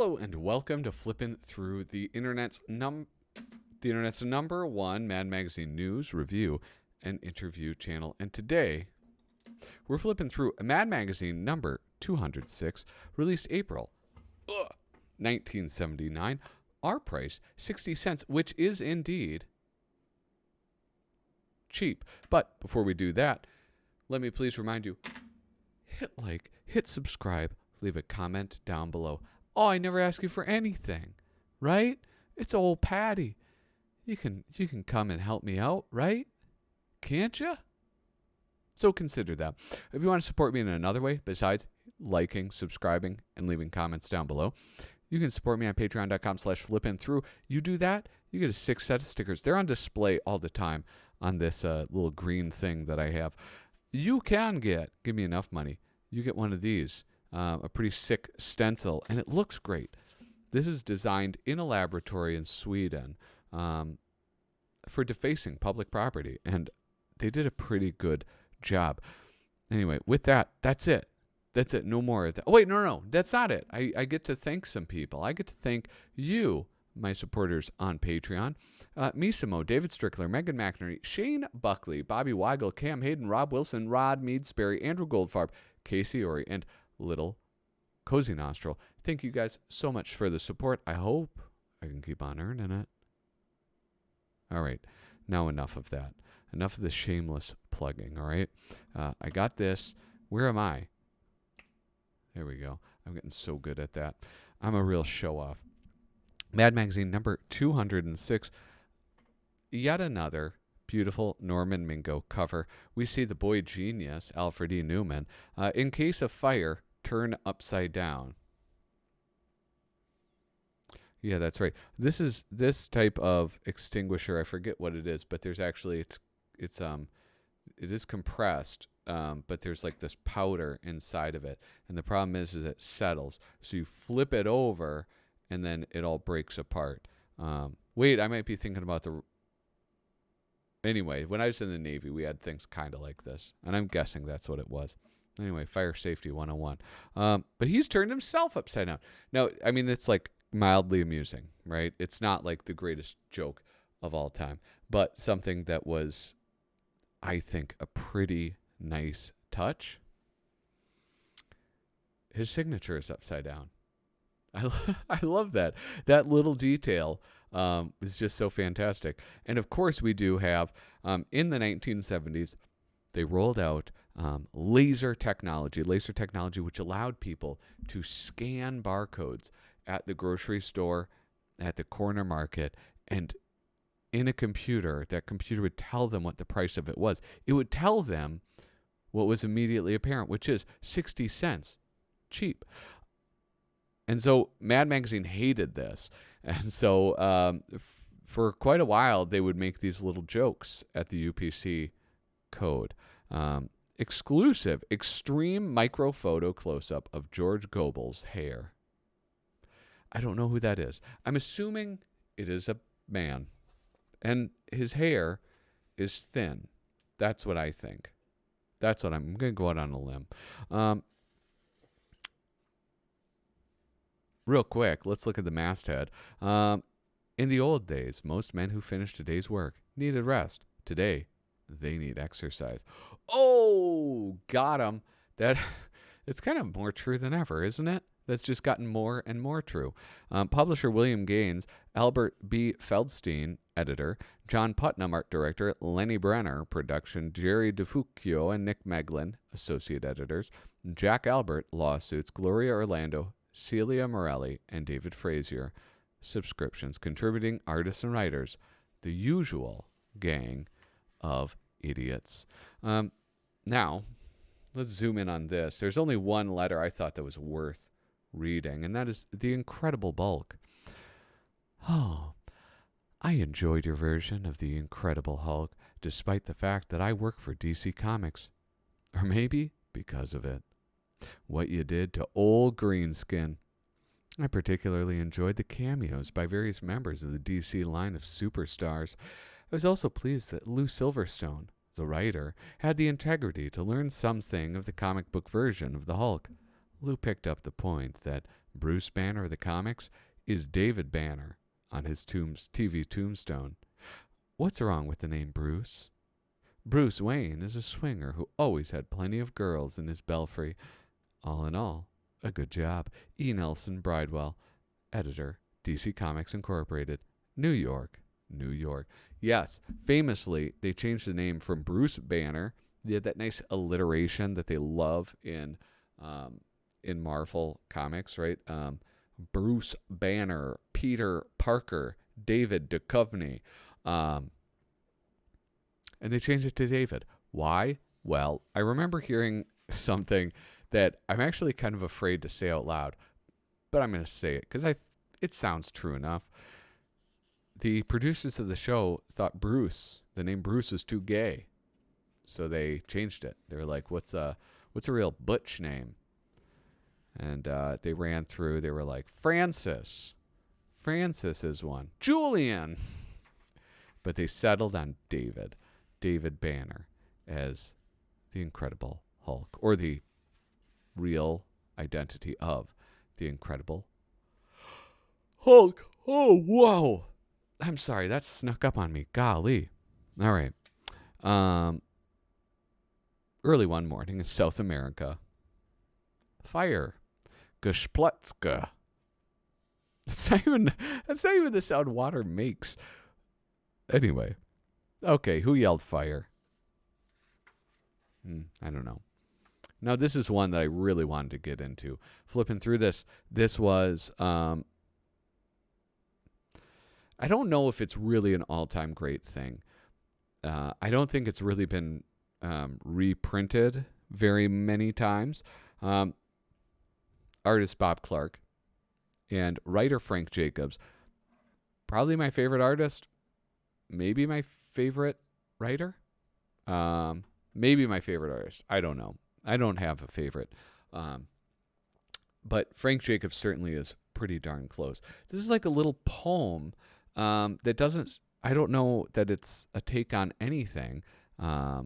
Hello and welcome to Flippin Through the Internet's number one Mad Magazine news, review, and interview channel. And today, we're flipping through Mad Magazine number 206, released April 1979. Our price, 60 cents, which is indeed cheap. But before we do that, let me please remind you, hit like, hit subscribe, leave a comment down below. Oh, I never ask you for anything, right? It's old Patty. You can come and help me out, right? Can't you? So consider that. If you want to support me in another way besides liking, subscribing, and leaving comments down below, you can support me on patreon.com/flippinthrough. You do that, you get a 6 set of stickers. They're on display all the time on this little green thing that I have. You can give me enough money, you get one of these. A pretty sick stencil, and it looks great. This is designed in a laboratory in Sweden for defacing public property, and they did a pretty good job. Anyway, with that, that's it. That's it. No more of that. Oh, wait, no, that's not it. I get to thank some people. I get to thank you, my supporters on Patreon. Misimo, David Strickler, Megan McInerney, Shane Buckley, Bobby Weigel, Cam Hayden, Rob Wilson, Rod Meadsbury, Andrew Goldfarb, Casey Ori, and Little Cozy Nostril. Thank you guys so much for the support. I hope I can keep on earning it. All right, now enough of that. Enough of the shameless plugging, all right? I got this. Where am I? There we go. I'm getting so good at that. I'm a real show-off. Mad Magazine number 206. Yet another beautiful Norman Mingo cover. We see the boy genius, Alfred E. Newman, in case of fire, turn upside down. Yeah, that's right. This is this type of extinguisher. I forget what it is, but there's actually it is compressed, but there's like this powder inside of it, and the problem is it settles. So you flip it over, and then it all breaks apart. Wait, I might be thinking about the. Anyway, when I was in the Navy, we had things kind of like this, and I'm guessing that's what it was. Anyway, fire safety 101. But he's turned himself upside down. Now, I mean, it's like mildly amusing, right? It's not like the greatest joke of all time, but something that was, I think, a pretty nice touch. His signature is upside down. I love that. That little detail is just so fantastic. And of course, we do have, in the 1970s, they rolled out laser technology, which allowed people to scan barcodes at the grocery store, at the corner market, and in a computer, that computer would tell them what the price of it was. It would tell them what was immediately apparent, which is 60 cents, cheap. And so Mad Magazine hated this. And so for quite a while, they would make these little jokes at the UPC code. Exclusive, extreme micro photo close-up of George Gobel's hair. I don't know who that is. I'm assuming it is a man. And his hair is thin. That's what I think. That's what I'm going to go out on a limb. Real quick, let's look at the masthead. In the old days, most men who finished a day's work needed rest. Today, they need exercise. Oh, got him. It's kind of more true than ever, isn't it? That's just gotten more and more true. Publisher William Gaines, Albert B. Feldstein, editor, John Putnam, art director, Lenny Brenner, production, Jerry DeFuccio and Nick Meglin, associate editors, Jack Albert, lawsuits, Gloria Orlando, Celia Morelli, and David Frazier, subscriptions, contributing artists and writers, the usual gang of idiots. Now, let's zoom in on this. There's only one letter I thought that was worth reading, and that is The Incredible Bulk. Oh, I enjoyed your version of The Incredible Hulk, despite the fact that I work for DC Comics. Or maybe because of it. What you did to old Greenskin. I particularly enjoyed the cameos by various members of the DC line of superstars. I was also pleased that Lou Silverstone, the writer, had the integrity to learn something of the comic book version of the Hulk. Lou picked up the point that Bruce Banner of the comics is David Banner on his TV tombstone. What's wrong with the name Bruce? Bruce Wayne is a swinger who always had plenty of girls in his belfry. All in all, a good job. E. Nelson Bridewell, editor, DC Comics Incorporated, New York, New York. Yes, famously, they changed the name from Bruce Banner. They had that nice alliteration that they love in Marvel Comics, right? Bruce Banner, Peter Parker, David Duchovny. And they changed it to David. Why? Well, I remember hearing something that I'm actually kind of afraid to say out loud, but I'm going to say it because it sounds true enough. The producers of the show thought the name Bruce was too gay, so they changed it. They were like, what's a real butch name? And they ran through. They were like, Francis is one. Julian. But they settled on David Banner, as the Incredible Hulk, or the real identity of the Incredible Hulk. Oh, whoa. I'm sorry, that snuck up on me. Golly. All right. Early one morning in South America. Fire. Gesplutska. That's not even the sound water makes. Anyway. Okay, who yelled fire? I don't know. Now, this is one that I really wanted to get into. Flipping through this was... I don't know if it's really an all-time great thing. I don't think it's really been reprinted very many times. Artist Bob Clark and writer Frank Jacobs. Probably my favorite artist. Maybe my favorite writer. Maybe my favorite artist. I don't know. I don't have a favorite. But Frank Jacobs certainly is pretty darn close. This is like a little poem that doesn't... I don't know that it's a take on anything. But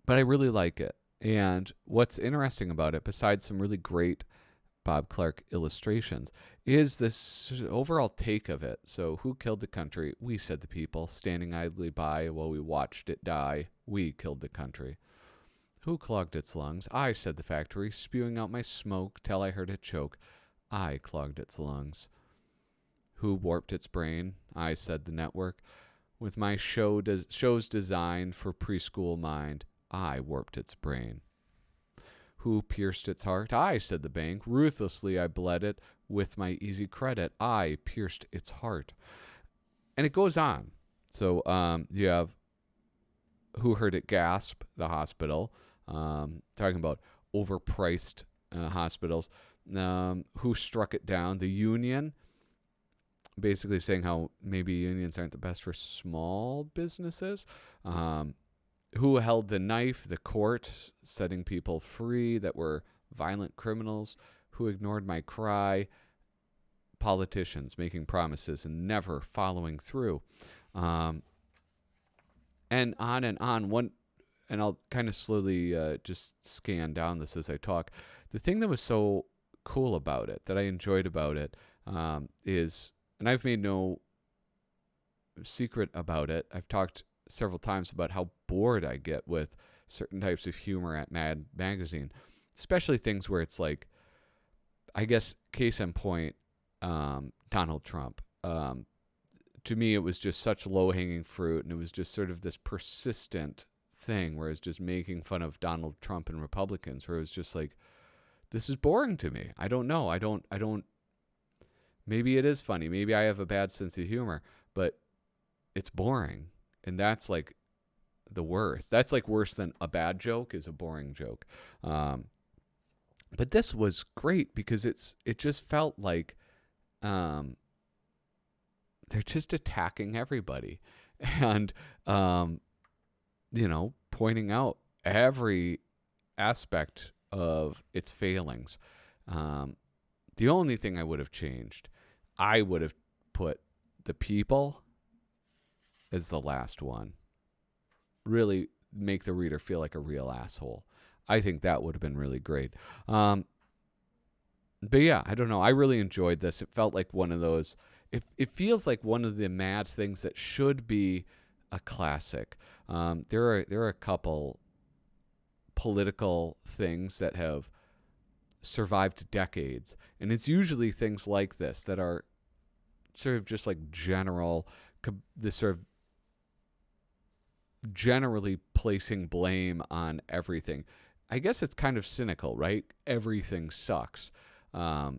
I really like it. And what's interesting about it, besides some really great Bob Clark illustrations, is this overall take of it. So, who killed the country? We, said the people, standing idly by while we watched it die. We killed the country. Who clogged its lungs? I, said the factory, spewing out my smoke till I heard it choke. I clogged its lungs. Who warped its brain? I, said the network, with my shows designed for preschool mind. I warped its brain. Who pierced its heart? I, said the bank. Ruthlessly I bled it with my easy credit. I pierced its heart. And it goes on. So you have who heard it gasp, the hospital, talking about overpriced hospitals. Who struck it down? The union, basically saying how maybe unions aren't the best for small businesses. Who held the knife? The court, setting people free that were violent criminals. Who ignored my cry? Politicians making promises and never following through. And on and on. And I'll kind of slowly just scan down this as I talk. The thing that was so cool about it, that I enjoyed about it, is, and I've made no secret about it, I've talked several times about how bored I get with certain types of humor at Mad Magazine, especially things where it's like, I guess, case in point, Donald Trump. To me, it was just such low-hanging fruit, and it was just sort of this persistent thing where it's just making fun of Donald Trump and Republicans, where it was just like, this is boring to me. I don't know. I don't, maybe it is funny. Maybe I have a bad sense of humor, but it's boring. And that's like the worst. That's like worse than a bad joke is a boring joke. But this was great because it just felt like they're just attacking everybody and, pointing out every aspect of its failings. The only thing I would have changed, I would have put the people as the last one. Really make the reader feel like a real asshole. I think that would have been really great. But yeah, I don't know. I really enjoyed this. It felt like one of those. It feels like one of the Mad things that should be a classic. There are a couple political things that have survived decades, and it's usually things like this that are sort of just like this sort of generally placing blame on everything. I guess it's kind of cynical, right? Everything sucks. But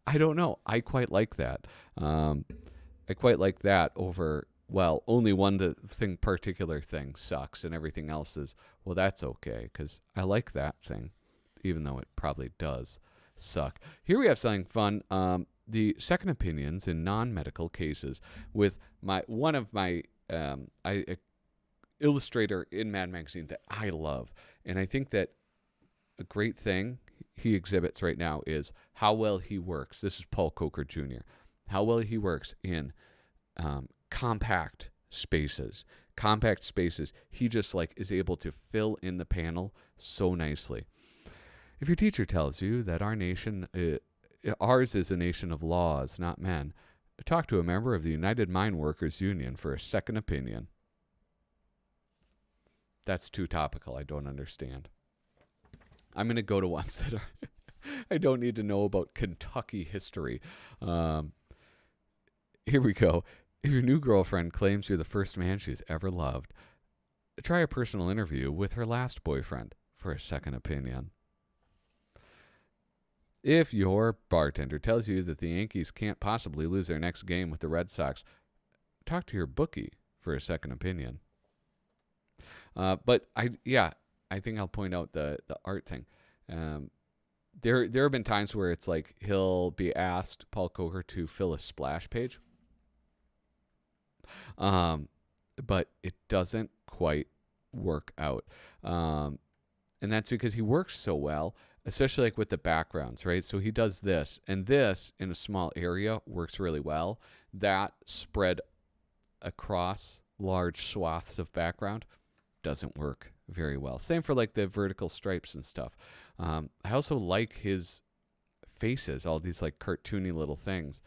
I don't know. I quite like that. I quite like that over, well, only one particular thing sucks and everything else is, well, that's okay, because I like that thing, even though it probably does suck. Here we have something fun. The second opinions in non-medical cases with one of my illustrator in Mad Magazine that I love. And I think that a great thing he exhibits right now is how well he works. This is Paul Coker Jr. How well he works in compact spaces. Compact spaces. He just like is able to fill in the panel so nicely. If your teacher tells you that ours is a nation of laws, not men, talk to a member of the United Mine Workers Union for a second opinion. That's too topical. I don't understand. I'm going to go to ones that are I don't need to know about Kentucky history. Here we go. If your new girlfriend claims you're the first man she's ever loved, try a personal interview with her last boyfriend for a second opinion. If your bartender tells you that the Yankees can't possibly lose their next game with the Red Sox, talk to your bookie for a second opinion. But I think I'll point out the art thing. There have been times where it's like he'll be asked, Paul Coker, to fill a splash page. But it doesn't quite work out. And that's because he works so well, especially like with the backgrounds, right? So he does this, and this in a small area works really well. That spread across large swaths of background doesn't work very well. Same for like the vertical stripes and stuff. I also like his faces, all these like cartoony little things.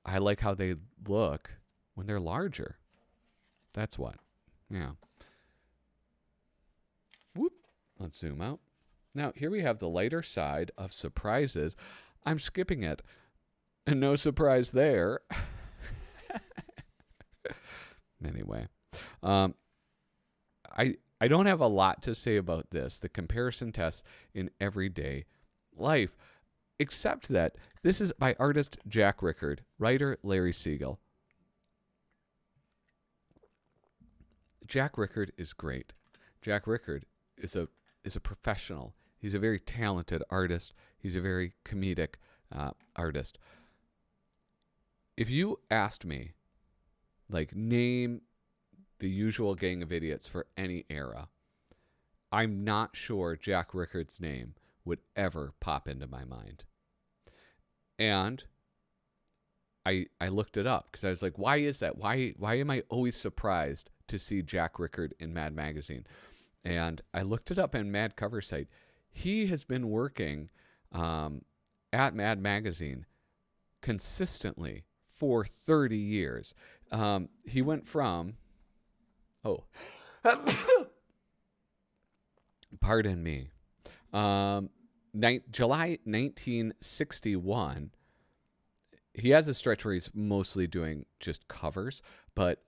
I like how they look when they're larger. That's what. Yeah. Whoop. Let's zoom out. Now, here we have the lighter side of surprises. I'm skipping it. And no surprise there. Anyway. I don't have a lot to say about this, the comparison test in everyday life, except that this is by artist Jack Rickard, writer Larry Siegel. Jack Rickard is great. Jack Rickard is a professional. He's a very talented artist. He's a very comedic artist. If you asked me, like, name the usual gang of idiots for any era, I'm not sure Jack Rickard's name would ever pop into my mind. And I looked it up because I was like, why is that? Why am I always surprised to see Jack Rickard in Mad Magazine? And I looked it up in Mad cover site. He has been working at Mad Magazine consistently for 30 years. He went from pardon me. July 1961. He has a stretch where he's mostly doing just covers, but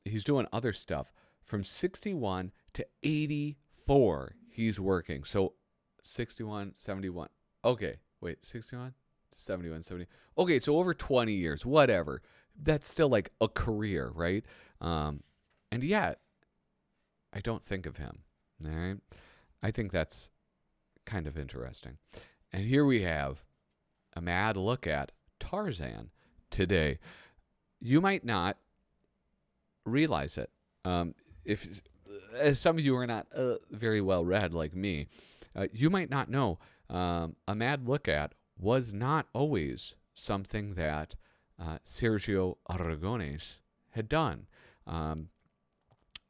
he's doing other stuff. From 61 to 84, he's working. So 61, 71. Okay, wait, 61 to 71, 70. Okay, so over 20 years, whatever. That's still like a career, right? And yet, I don't think of him. All right? I think that's kind of interesting. And here we have a mad look at Tarzan today. You might not realize it. If as some of you are not very well read like me, you might not know a mad look at was not always something that Sergio Aragonés had done.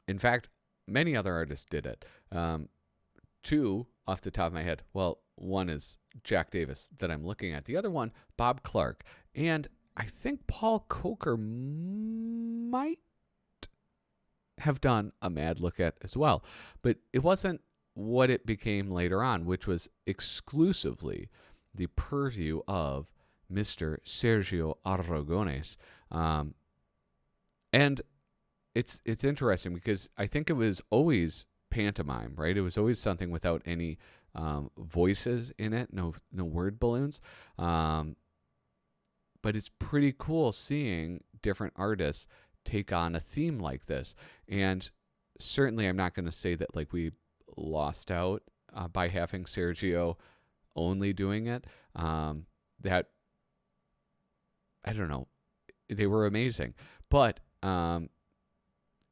In fact, many other artists did it. Two off the top of my head. Well, one is Jack Davis that I'm looking at. The other one, Bob Clark. And I think Paul Coker might have done a MAD look at as well. But it wasn't what it became later on, which was exclusively the purview of Mr. Sergio Aragones. And it's interesting because I think it was always pantomime, right? It was always something without any voices in it, no word balloons. But it's pretty cool seeing different artists take on a theme like this. And certainly I'm not going to say that like we lost out by having Sergio only doing it. That, I don't know, they were amazing. But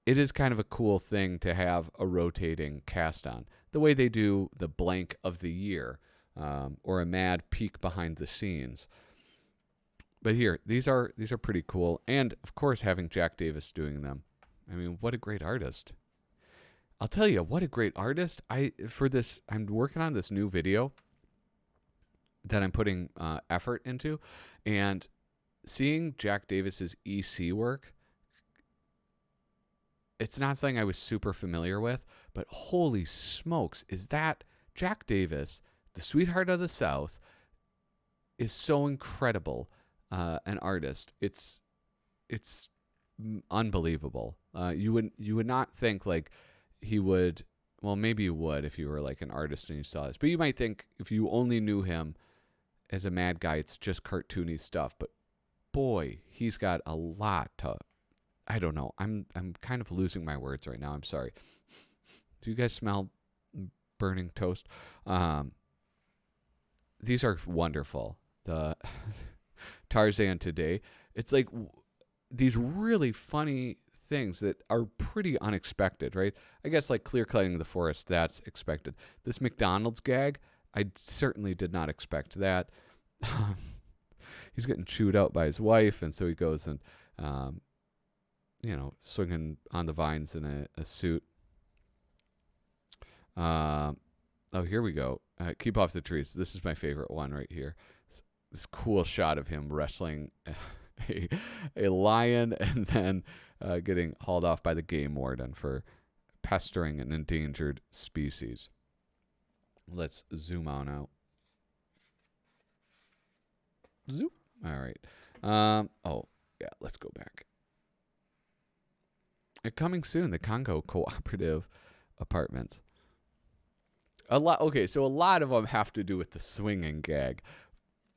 it is kind of a cool thing to have a rotating cast on, the way they do the blank of the year or a MAD peek behind the scenes. But here, these are pretty cool, and of course having Jack Davis doing them. I mean, what a great artist! I'll tell you, what a great artist! I'm working on this new video that I'm putting effort into, and seeing Jack Davis's EC work. It's not something I was super familiar with, but holy smokes, is that Jack Davis, the sweetheart of the South, is so incredible an artist. It's unbelievable. You would not think like he would. Well, maybe you would if you were like an artist and you saw this, but you might think if you only knew him as a MAD guy, it's just cartoony stuff. But boy, he's got a lot to. I don't know. I'm kind of losing my words right now. I'm sorry. Do you guys smell burning toast? These are wonderful. The Tarzan today. It's like these really funny things that are pretty unexpected, right? I guess like clear cutting the forest, that's expected. This McDonald's gag, I certainly did not expect that. He's getting chewed out by his wife, and so he goes and swinging on the vines in a suit. Here we go. Keep off the trees. This is my favorite one right here. This cool shot of him wrestling a lion and then getting hauled off by the game warden for pestering an endangered species. Let's zoom on out. Zoom. All right. Let's go back. Coming soon, the Congo Cooperative Apartments. A lot of them have to do with the swinging gag.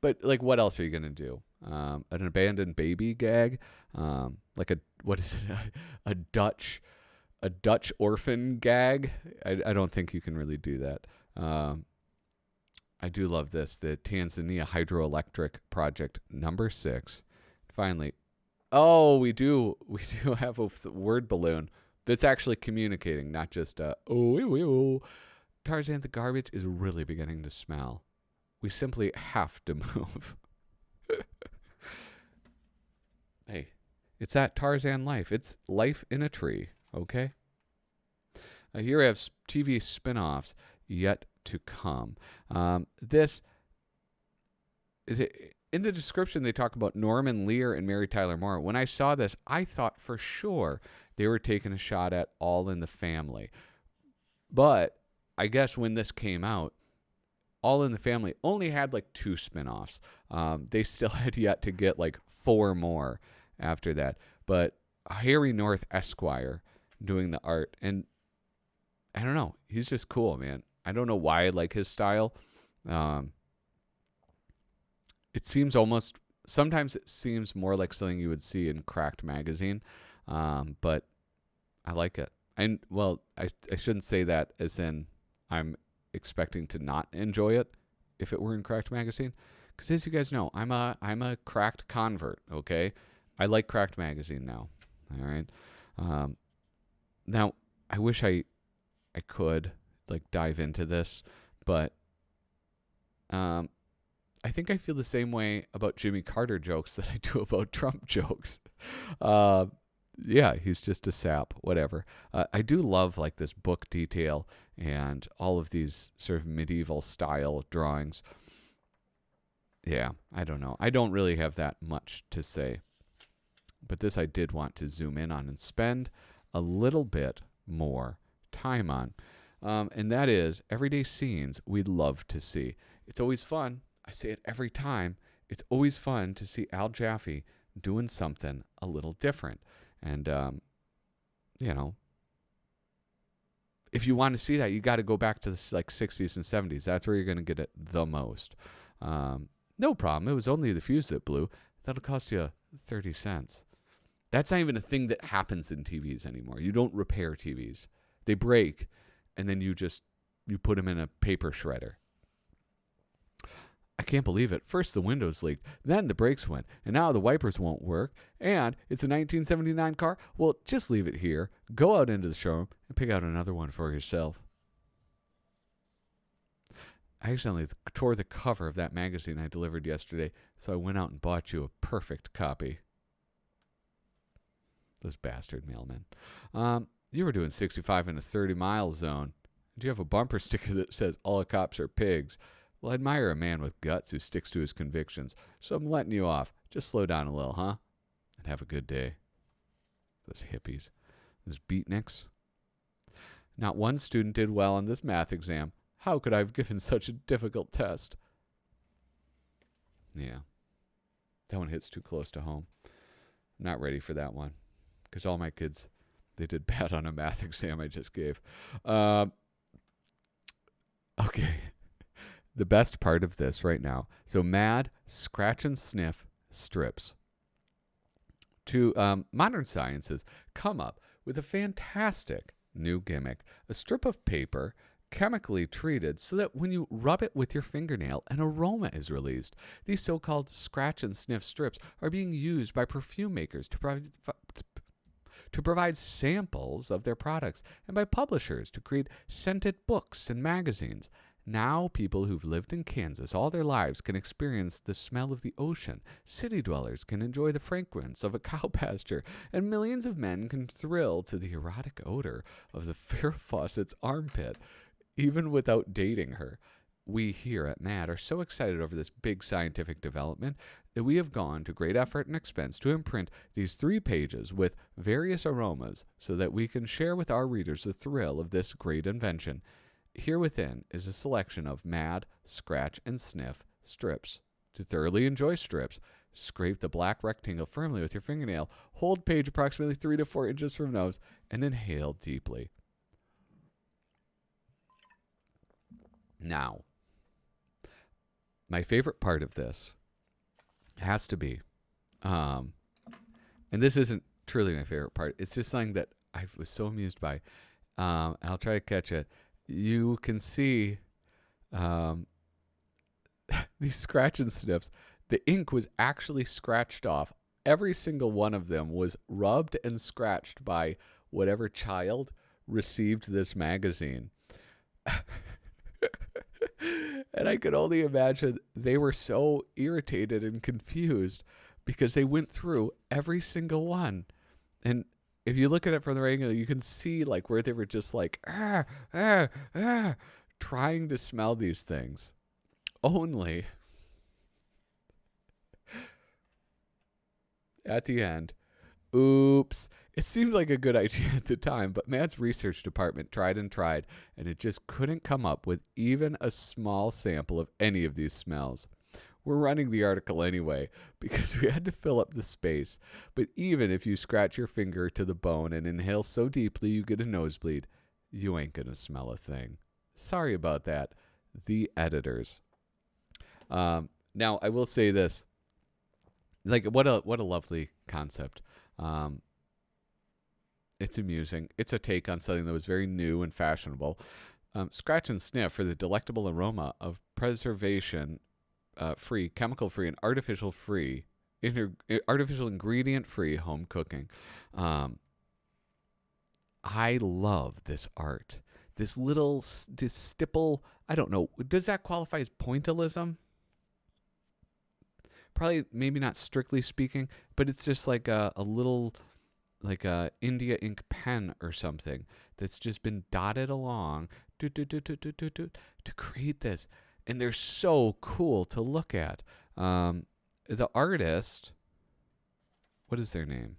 But, like, what else are you going to do? An abandoned baby gag? Like a Dutch orphan gag? I don't think you can really do that. I do love this. The Tanzania Hydroelectric Project number 6. Finally. Oh, we do have a word balloon that's actually communicating, not just Tarzan, the garbage is really beginning to smell. We simply have to move. Hey, it's that Tarzan life. It's life in a tree, okay? Here I have TV spin-offs yet to come. In the description, they talk about Norman Lear and Mary Tyler Moore. When I saw this, I thought for sure they were taking a shot at All in the Family. But I guess when this came out, All in the Family only had like 2 spinoffs. They still had yet to get like 4 more after that. But Harry North Esquire doing the art. And I don't know. He's just cool, man. I don't know why I like his style. Sometimes it seems more like something you would see in Cracked magazine. But I like it. And, well, I shouldn't say that as in I'm expecting to not enjoy it if it were in Cracked magazine. Because as you guys know, I'm a Cracked convert, okay? I like Cracked magazine now, all right? Now, I wish I could, like, dive into this, but I think I feel the same way about Jimmy Carter jokes that I do about Trump jokes. Yeah, he's just a sap, whatever. I do love like this book detail and all of these sort of medieval style drawings. Yeah, I don't know. I don't really have that much to say. But this I did want to zoom in on and spend a little bit more time on. And that is everyday scenes we'd love to see. It's always fun. I say it every time. It's always fun to see Al Jaffe doing something a little different. And, if you want to see that, you got to go back to the 60s and 70s. That's where you're going to get it the most. No problem. It was only the fuse that blew. That'll cost you 30 cents. That's not even a thing that happens in TVs anymore. You don't repair TVs. They break, and then you put them in a paper shredder. I can't believe it. First the windows leaked, then the brakes went, and now the wipers won't work, and it's a 1979 car? Well, just leave it here, go out into the showroom, and pick out another one for yourself. I accidentally tore the cover of that magazine I delivered yesterday, so I went out and bought you a perfect copy. Those bastard mailmen. You were doing 65 in a 30-mile zone. Do you have a bumper sticker that says, all cops are pigs? Well, I admire a man with guts who sticks to his convictions, so I'm letting you off. Just slow down a little, huh? And have a good day. Those hippies. Those beatniks. Not one student did well on this math exam. How could I have given such a difficult test? Yeah. That one hits too close to home. I'm not ready for that one. Because all my kids, they did bad on a math exam I just gave. Okay. The best part of this right now. So MAD, scratch and sniff strips. Modern Sciences come up with a fantastic new gimmick. A strip of paper chemically treated so that when you rub it with your fingernail, an aroma is released. These so-called scratch and sniff strips are being used by perfume makers to provide samples of their products and by publishers to create scented books and magazines. Now people who've lived in Kansas all their lives can experience the smell of the ocean. City dwellers can enjoy the fragrance of a cow pasture. And millions of men can thrill to the erotic odor of the Farrah Fawcett's armpit, even without dating her. We here at MAD are so excited over this big scientific development that we have gone to great effort and expense to imprint these 3 pages with various aromas so that we can share with our readers the thrill of this great invention. Here within is a selection of MAD, scratch, and sniff strips. To thoroughly enjoy strips, scrape the black rectangle firmly with your fingernail, hold page approximately 3 to 4 inches from nose, and inhale deeply. Now, my favorite part of this has to be, and this isn't truly my favorite part, it's just something that I was so amused by, and I'll try to catch it. You can see these scratch and sniffs. The ink was actually scratched off. Every single one of them was rubbed and scratched by whatever child received this magazine. And I could only imagine they were so irritated and confused because they went through every single one. And if you look at it from the angle, you can see like where they were just like, trying to smell these things. Only at the end, oops. It seemed like a good idea at the time, but MAD's research department tried, and it just couldn't come up with even a small sample of any of these smells. We're running the article anyway because we had to fill up the space. But even if you scratch your finger to the bone and inhale so deeply you get a nosebleed, you ain't gonna smell a thing. Sorry about that. The editors. Now, I will say this. Like, what a lovely concept. It's amusing. It's a take on something that was very new and fashionable. Scratch and sniff for the delectable aroma of preservation-free, chemical-free, and artificial ingredient-free home cooking. I love this art. This stipple, I don't know, does that qualify as pointillism? Probably, maybe not strictly speaking, but it's just like a little like a India ink pen or something that's just been dotted along to create this. And they're so cool to look at. The artist, what is their name?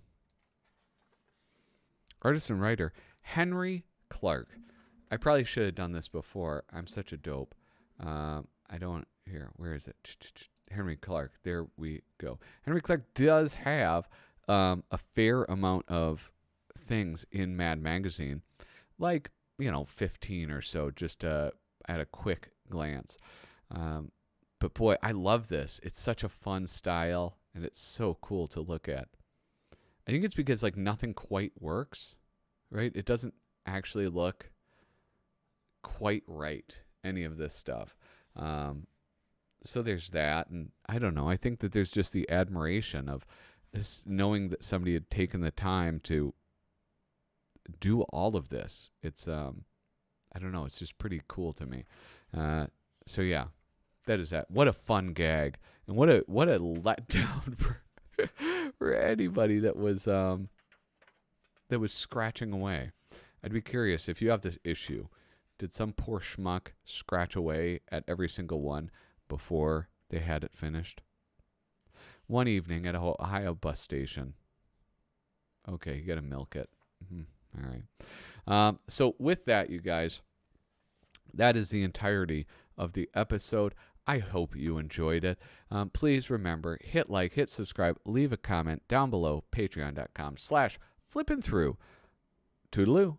Artist and writer, Henry Clark. I probably should have done this before. I'm such a dope. I don't, here, where is it? Henry Clark. There we go. Henry Clark does have a fair amount of things in Mad Magazine, like, 15 or so, just at a quick glance. But boy, I love this. It's such a fun style, and it's so cool to look at. I think it's because like nothing quite works, right? It doesn't actually look quite right, any of this stuff. So there's that, and I don't know. I think that there's just the admiration of this, knowing that somebody had taken the time to do all of this. It's I don't know. It's just pretty cool to me. So yeah, that is that. What a fun gag, and what a letdown for anybody that was scratching away. I'd be curious if you have this issue. Did some poor schmuck scratch away at every single one before they had it finished? One evening at an Ohio bus station. Okay, you got to milk it. All right. So with that, you guys, that is the entirety of the episode. I hope you enjoyed it. Please remember, hit like, hit subscribe, leave a comment down below, patreon.com/flippinthrough. Toodaloo.